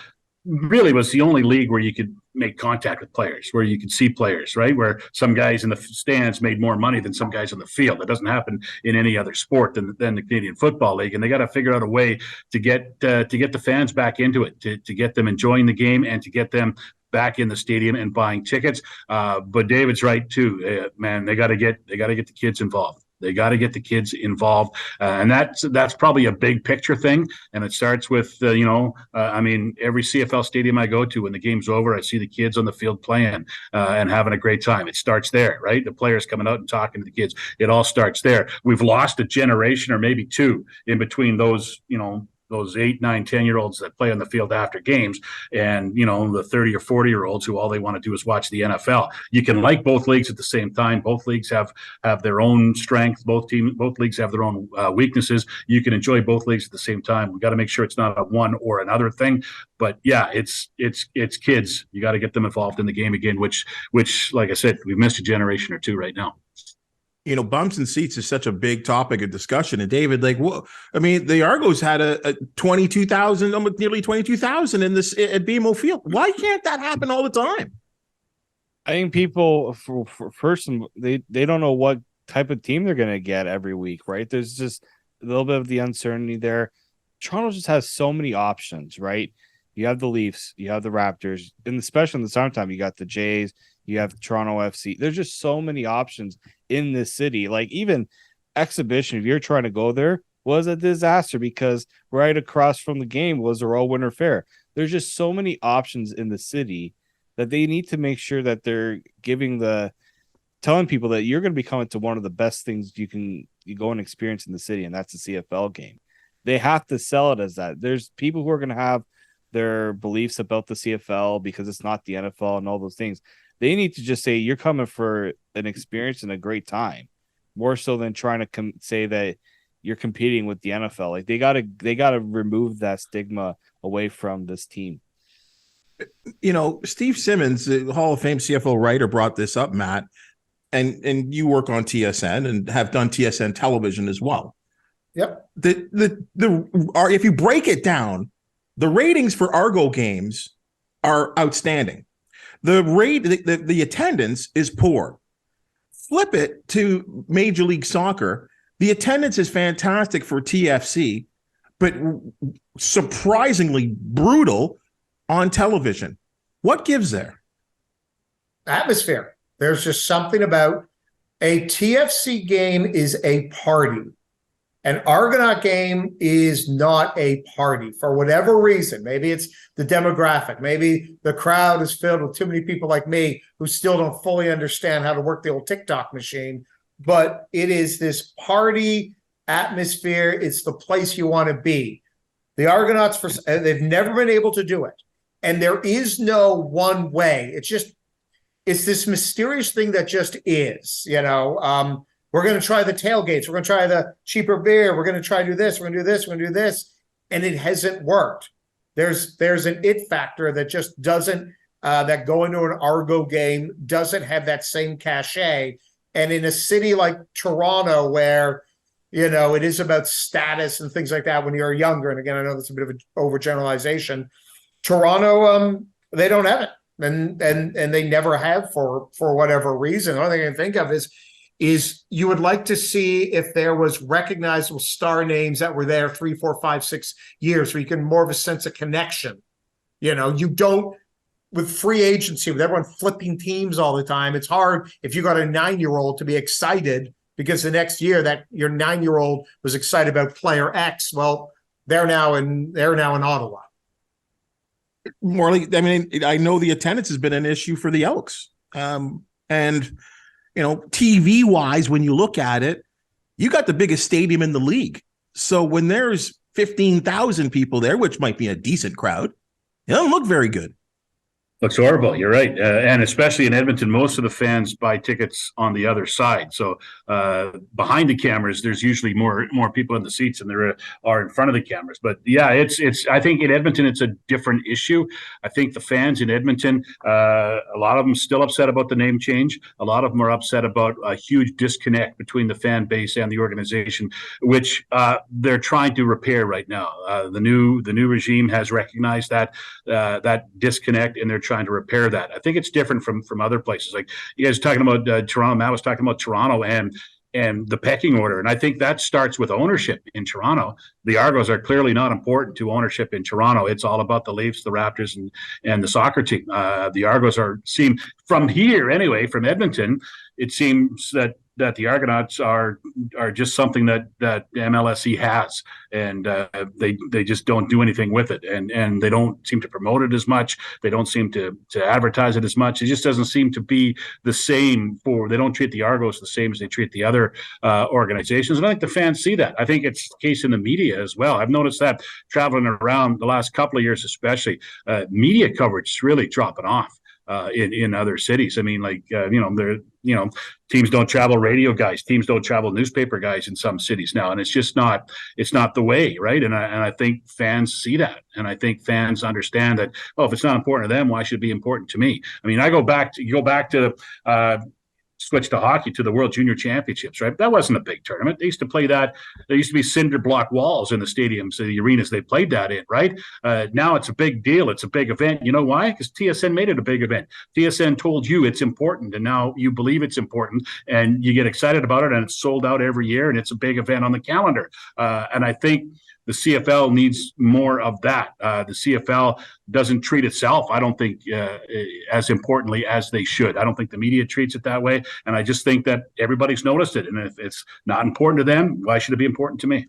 really was the only league where you could make contact with players, where you could see players, right? Where some guys in the stands made more money than some guys on the field. That doesn't happen in any other sport than the Canadian Football League. And they got to figure out a way to get the fans back into it, to get them enjoying the game and to get them back in the stadium and buying tickets. But David's right too, man. They got to get the kids involved. They got to get the kids involved, and that's probably a big picture thing. And it starts with I mean, every CFL stadium I go to, when the game's over, I see the kids on the field playing and having a great time. It starts there, right? The players coming out and talking to the kids. It all starts there. We've lost a generation or maybe two in between those, those 8, 9, 10-year-olds that play on the field after games, and the 30 or 40-year-olds who all they want to do is watch the NFL. You can like both leagues at the same time. Both leagues have their own strength. Both leagues have their own weaknesses. You can enjoy both leagues at the same time. We got to make sure it's not a one or another thing. But yeah, it's kids. You got to get them involved in the game again, which, like I said, we've missed a generation or two right now. Bumps and seats is such a big topic of discussion. And David, the Argos had a 22,000, almost nearly 22,000 in this at BMO Field. Why can't that happen all the time? I think people, for first, they don't know what type of team they're going to get every week, right? There's just a little bit of the uncertainty there. Toronto just has so many options, right? You have the Leafs, you have the Raptors, and especially in the summertime, you got the Jays, you have Toronto FC. There's just so many options in this city. Like, even exhibition, if you're trying to go there, was a disaster because right across from the game was the Royal Winter Fair. There's just so many options in the city that they need to make sure that they're telling people that you're going to be coming to one of the best things you go and experience in the city, and that's the CFL game. They have to sell it as that. There's people who are going to have their beliefs about the CFL because it's not the NFL and all those things. They need to just say you're coming for an experience and a great time, more so than trying to say that you're competing with the NFL. Like, they gotta remove that stigma away from this team. Steve Simmons, the Hall of Fame CFL writer, brought this up, Matt, and you work on TSN and have done TSN television as well. Yep. If you break it down, the ratings for Argo games are outstanding. The attendance is poor. Flip it to Major League Soccer. The attendance is fantastic for TFC, but surprisingly brutal on television. What gives there? Atmosphere. There's just something about a TFC game is a party. An Argonaut game is not a party for whatever reason. Maybe it's the demographic. Maybe the crowd is filled with too many people like me who still don't fully understand how to work the old TikTok machine. But it is this party atmosphere. It's the place you want to be. The Argonauts, they've never been able to do it. And there is no one way. It's this mysterious thing that just is, we're going to try the tailgates. We're going to try the cheaper beer. We're going to try to do this. We're going to do this. We're going to do this. And it hasn't worked. There's an it factor that just doesn't, that going to an Argo game doesn't have that same cachet. And in a city like Toronto, where, it is about status and things like that when you're younger, and again, I know that's a bit of an overgeneralization, Toronto, they don't have it. And they never have for whatever reason. The only thing I can think of is you would like to see if there was recognizable star names that were there 3, 4, 5, 6 years, where you can more of a sense of connection. You don't, with free agency, with everyone flipping teams all the time, it's hard if you got a 9-year-old to be excited because the next year that your 9-year-old was excited about player X. Well, they're now in Ottawa. Morley, I mean, I know the attendance has been an issue for the Elks. TV wise, when you look at it, you got the biggest stadium in the league. So when there's 15,000 people there, which might be a decent crowd, it doesn't look very good. Looks horrible. You're right. And especially in Edmonton, most of the fans buy tickets on the other side. So behind the cameras, there's usually more people in the seats than there are in front of the cameras. But yeah, it's. I think in Edmonton, it's a different issue. I think the fans in Edmonton, a lot of them still upset about the name change. A lot of them are upset about a huge disconnect between the fan base and the organization, which they're trying to repair right now. The new regime has recognized that disconnect, and they're trying to repair that. I think it's different from other places. Like you guys talking about Toronto, Matt was talking about Toronto and the pecking order. And I think that starts with ownership in Toronto. The Argos are clearly not important to ownership in Toronto. It's all about the Leafs, the Raptors, and the soccer team. The Argos seem from here anyway, from Edmonton, it seems that that the Argonauts are just something that MLSE has, and they just don't do anything with it, and they don't seem to promote it as much. They don't seem to advertise it as much. It just doesn't seem to be the same they don't treat the Argos the same as they treat the other organizations. And I think the fans see that. I think it's the case in the media as well. I've noticed that traveling around the last couple of years, especially, media coverage is really dropping off in other cities. I mean, like, teams don't travel radio guys, teams don't travel newspaper guys in some cities now. And it's just not the way, right? And I think fans see that. And I think fans understand that, if it's not important to them, why should it be important to me? I mean, you go back to switch to hockey, to the World Junior Championships, right? That wasn't a big tournament. They used to play that. There used to be cinder block walls in the stadiums, the arenas they played that in, right? Now it's a big deal. It's a big event. You know why? Because TSN made it a big event. TSN told you it's important, and now you believe it's important, and you get excited about it, and it's sold out every year, and it's a big event on the calendar. And I think the CFL needs more of that. The CFL doesn't treat itself, I don't think, as importantly as they should. I don't think the media treats it that way. And I just think that everybody's noticed it. And if it's not important to them, why should it be important to me?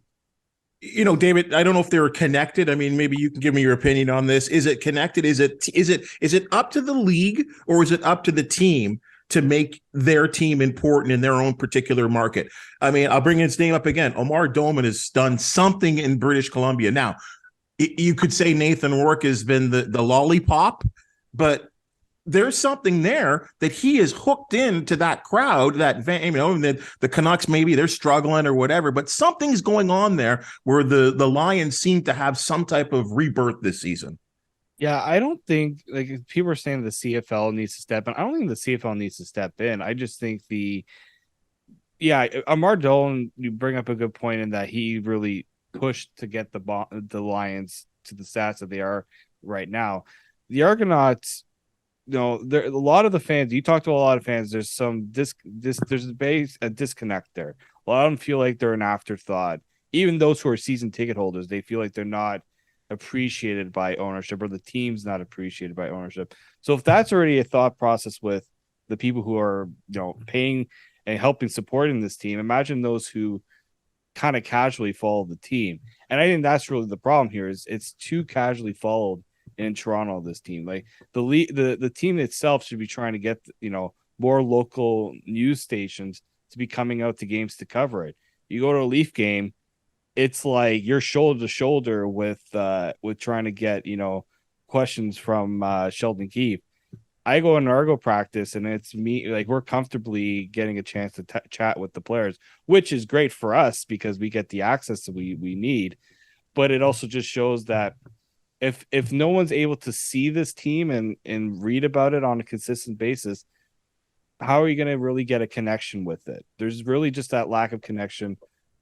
David, I don't know if they're connected. I mean, maybe you can give me your opinion on this. Is it connected? Is it up to the league, or is it up to the team to make their team important in their own particular market? I mean, I'll bring his name up again. Omar Doman has done something in British Columbia. Now, you could say Nathan Rourke has been the lollipop, but there's something there that he is hooked into that crowd, the Canucks, maybe they're struggling or whatever, but something's going on there where the Lions seem to have some type of rebirth this season. Yeah, I don't think, like, people are saying the CFL needs to step in. I don't think the CFL needs to step in. I just think Amar Dolan, you bring up a good point in that he really pushed to get the Lions to the stats that they are right now. The Argonauts, there a lot of the fans. You talk to a lot of fans. There's some there's a disconnect there. A lot of them feel like they're an afterthought. Even those who are season ticket holders, they feel like they're not appreciated by ownership, or the team's not appreciated by ownership. So if that's already a thought process with the people who are paying and helping supporting this team, imagine those who kind of casually follow the team. And I think that's really the problem here, is it's too casually followed in Toronto, this team. Like the team itself should be trying to get more local news stations to be coming out to games to cover it. You go to a Leaf game, it's like you're shoulder to shoulder with trying to get questions from Sheldon Keefe. I go in Argo practice, and it's me, like, we're comfortably getting a chance to chat with the players, which is great for us because we get the access that we need. But it also just shows that if no one's able to see this team and read about it on a consistent basis, how are you going to really get a connection with it? There's really just that lack of connection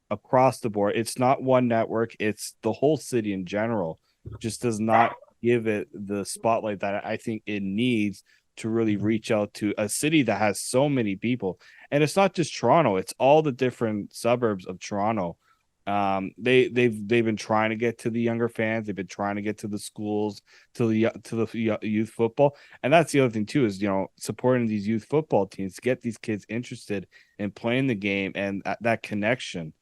across the board. It's not one network, it's the whole city in general just does not give it the spotlight that I think it needs to really reach out to a city that has so many people. And it's not just Toronto, it's all the different suburbs of Toronto. They've been trying to get to the younger fans, they've been trying to get to the schools, to the youth football. And that's the other thing too, is supporting these youth football teams to get these kids interested in playing the game, and that connection.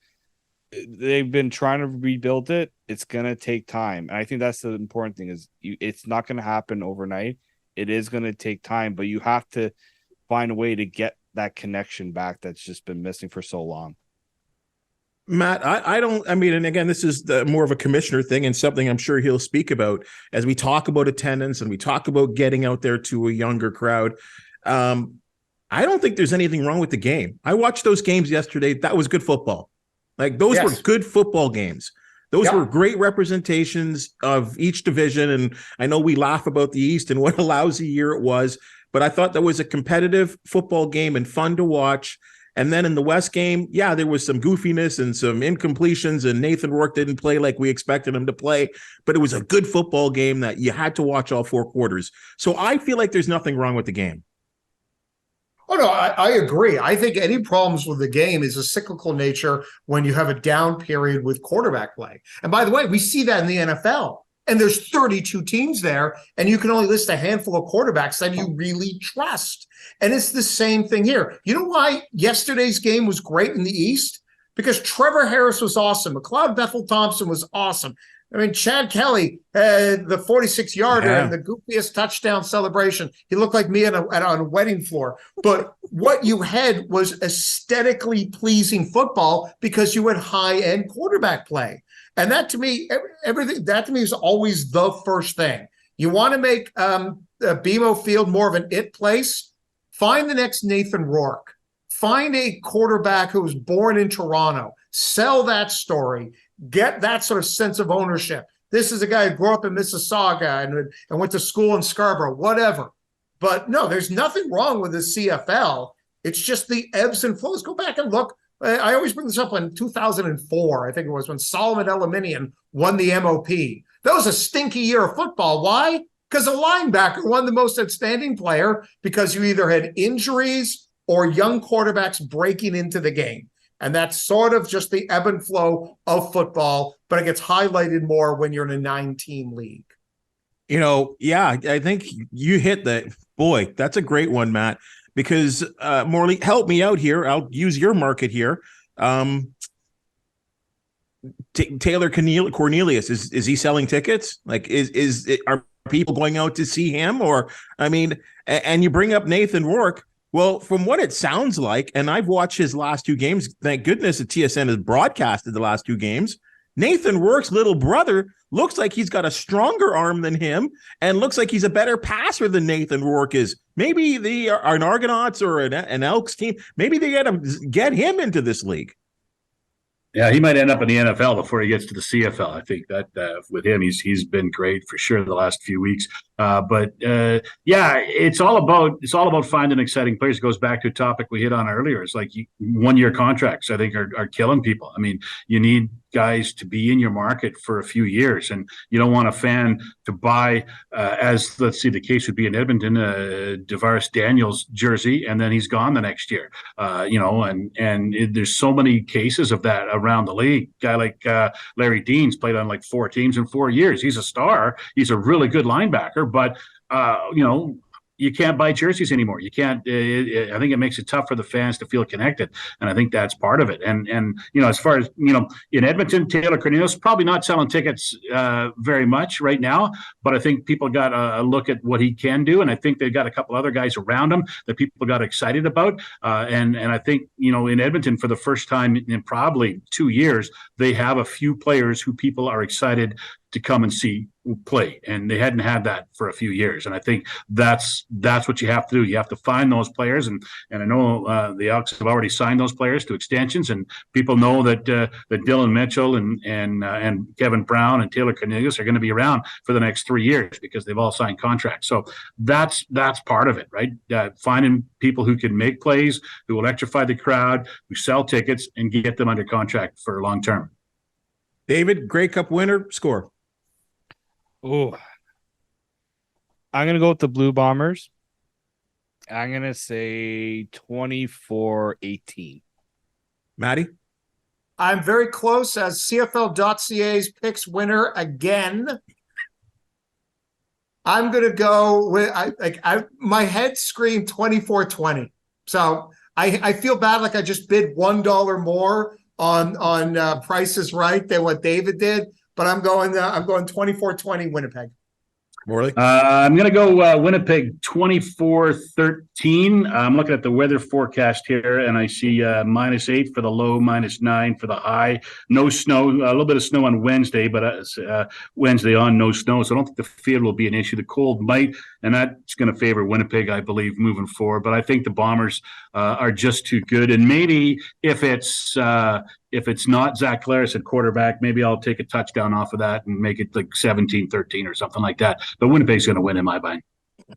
They've been trying to rebuild it. It's going to take time. And I think that's the important thing, is it's not going to happen overnight. It is going to take time, but you have to find a way to get that connection back that's just been missing for so long. Matt, and again, this is more of a commissioner thing, and something I'm sure he'll speak about as we talk about attendance and we talk about getting out there to a younger crowd. I don't think there's anything wrong with the game. I watched those games yesterday. That was good football. Like, those were good football games. Those were great representations of each division. And I know we laugh about the East and what a lousy year it was, but I thought that was a competitive football game and fun to watch. And then in the West game, there was some goofiness and some incompletions, and Nathan Rourke didn't play like we expected him to play, but it was a good football game that you had to watch all four quarters. So I feel like there's nothing wrong with the game. Oh, no, I agree. I think any problems with the game is a cyclical nature when you have a down period with quarterback play. And by the way, we see that in the NFL. And there's 32 teams there, and you can only list a handful of quarterbacks that you really trust. And it's the same thing here. You know why yesterday's game was great in the East? Because Trevor Harris was awesome. McLeod Bethel-Thompson was awesome. I mean, Chad Kelly, the 46-yarder and the goofiest touchdown celebration. He looked like me on a wedding floor. But what you had was aesthetically pleasing football because you had high-end quarterback play. And that to me, is always the first thing. You want to make BMO Field more of an it place? Find the next Nathan Rourke. Find a quarterback who was born in Toronto. Sell that story. Get that sort of sense of ownership. This is a guy who grew up in Mississauga and went to school in Scarborough, whatever. But no, there's nothing wrong with the CFL. It's just the ebbs and flows. Go back and look. I always bring this up in 2004, I think it was, when Solomon Eliminian won the MOP. That was a stinky year of football. Why? Because a linebacker won the most outstanding player because you either had injuries or young quarterbacks breaking into the game. And that's sort of just the ebb and flow of football, but it gets highlighted more when you're in a 9-team league. I think you hit that. Boy, that's a great one, Matt. Because Morley, help me out here. I'll use your market here. Taylor Cornelius, is he selling tickets? Like, are people going out to see him? Or, I mean, and you bring up Nathan Rourke. Well, from what it sounds like, and I've watched his last two games. Thank goodness that TSN has broadcasted the last two games. Nathan Rourke's little brother looks like he's got a stronger arm than him and looks like he's a better passer than Nathan Rourke is. Maybe an Argonauts or an Elks team, maybe they got to get him into this league. Yeah, he might end up in the NFL before he gets to the CFL. I think that with him, he's been great for sure the last few weeks. It's all about finding exciting players. It goes back to a topic we hit on earlier. It's like 1-year contracts, I think, are killing people. I mean, you need guys to be in your market for a few years, and you don't want a fan to buy, as let's see, the case would be in Edmonton, DeVaris Daniels jersey, and then he's gone the next year. There's so many cases of that around the league. Guy like Larry Dean's played on like 4 teams in 4 years. He's a star. He's a really good linebacker, but you can't buy jerseys anymore. You can't. I think it makes it tough for the fans to feel connected, and I think that's part of it. And as far as in Edmonton, Taylor Cornelius probably not selling tickets very much right now, but I think people got a look at what he can do, and I think they've got a couple other guys around him that people got excited about. And I think in Edmonton for the first time in probably 2 years, they have a few players who people are excited to come and see play, and they hadn't had that for a few years. And I think that's what you have to do. You have to find those players, and I know the Elks have already signed those players to extensions, and people know that Dylan Mitchell and Kevin Brown and Taylor Cornelius are going to be around for the next 3 years because they've all signed contracts. So that's part of it, right? Finding people who can make plays, who will electrify the crowd, who sell tickets, and get them under contract for long term. David, Grey Cup winner, score. Oh, I'm going to go with the Blue Bombers. I'm going to say 24-18. Maddie? I'm very close as CFL.ca's picks winner again. I'm going to go with my head screamed 24-20. So I feel bad like I just bid $1 more on Price is Right than what David did. But I'm going 24-20 Winnipeg. Morley? I'm going to go Winnipeg 24-13. I'm looking at the weather forecast here, and I see -8 for the low, -9 for the high. No snow, a little bit of snow on Wednesday, but Wednesday on no snow. So I don't think the field will be an issue. The cold might, and that's going to favor Winnipeg, I believe, moving forward. But I think the Bombers are just too good. And maybe if it's not Zach Claris at quarterback, maybe I'll take a touchdown off of that and make it like 17-13 or something like that. But Winnipeg's going to win in my mind.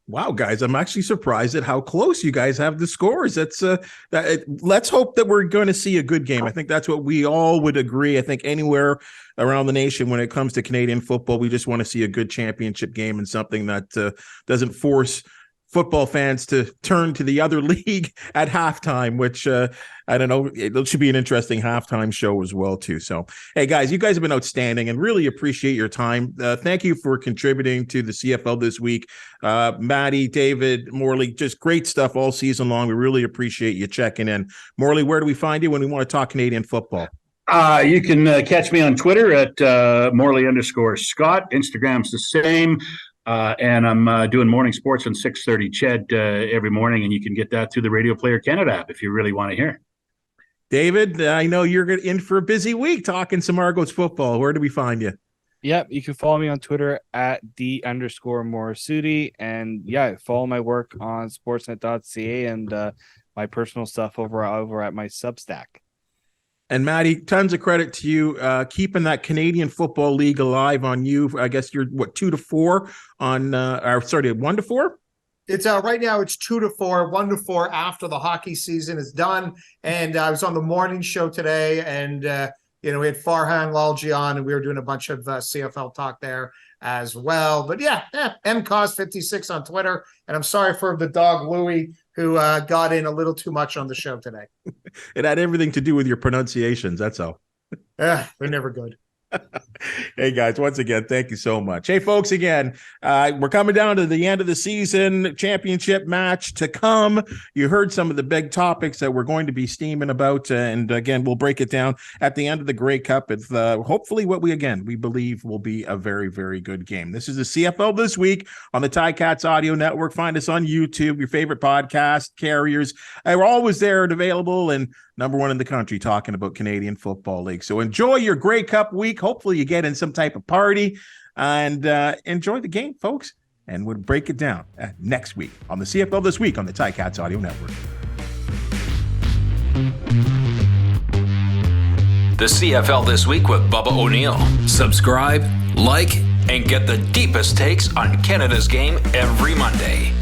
Wow, guys, I'm actually surprised at how close you guys have the scores. Let's hope that we're going to see a good game. I think that's what we all would agree. I think anywhere around the nation when it comes to Canadian football, we just want to see a good championship game and something that doesn't force football fans to turn to the other league at halftime, which I don't know. It should be an interesting halftime show as well, too. So, hey, guys, you guys have been outstanding and really appreciate your time. Thank you for contributing to the CFL this week. Maddie, David, Morley, just great stuff all season long. We really appreciate you checking in. Morley, where do we find you when we want to talk Canadian football? You can catch me on Twitter at Morley_Scott. Instagram's the same. And I'm doing morning sports on 6:30 Ched every morning, and you can get that through the Radio Player Canada app if you really want to hear. David, I know you're in for a busy week talking some Argos football. Where do we find you? Yep, you can follow me on Twitter at _Morasutti, and follow my work on Sportsnet.ca and my personal stuff over at my Substack. And Maddie, tons of credit to you keeping that Canadian Football League alive on you. I guess you're 2 to 4 on 1 to 4? It's right now it's 2 to 4, 1 to 4 after the hockey season is done. And I was on the morning show today, and we had Farhan Lalji on, and we were doing a bunch of CFL talk there as well. But MCauz56 on Twitter. And I'm sorry for the dog Louie, who got in a little too much on the show today. It had everything to do with your pronunciations. That's all. They're never good. Hey, guys, once again, thank you so much. Hey, folks, again, we're coming down to the end of the season, championship match to come. You heard some of the big topics that we're going to be steaming about, and again, we'll break it down at the end of the Grey Cup. It's hopefully what we believe will be a very, very good game. This is the CFL This Week on the Ticats Audio Network. Find us on YouTube, your favorite podcast carriers. We're always there and available, and number one in the country talking about Canadian Football League. So enjoy your Grey Cup week. Hopefully you get in some type of party and enjoy the game, folks. And we'll break it down next week on the CFL This Week on the Ticats Audio Network. The CFL This Week with Bubba O'Neil. Subscribe, like, and get the deepest takes on Canada's game every Monday.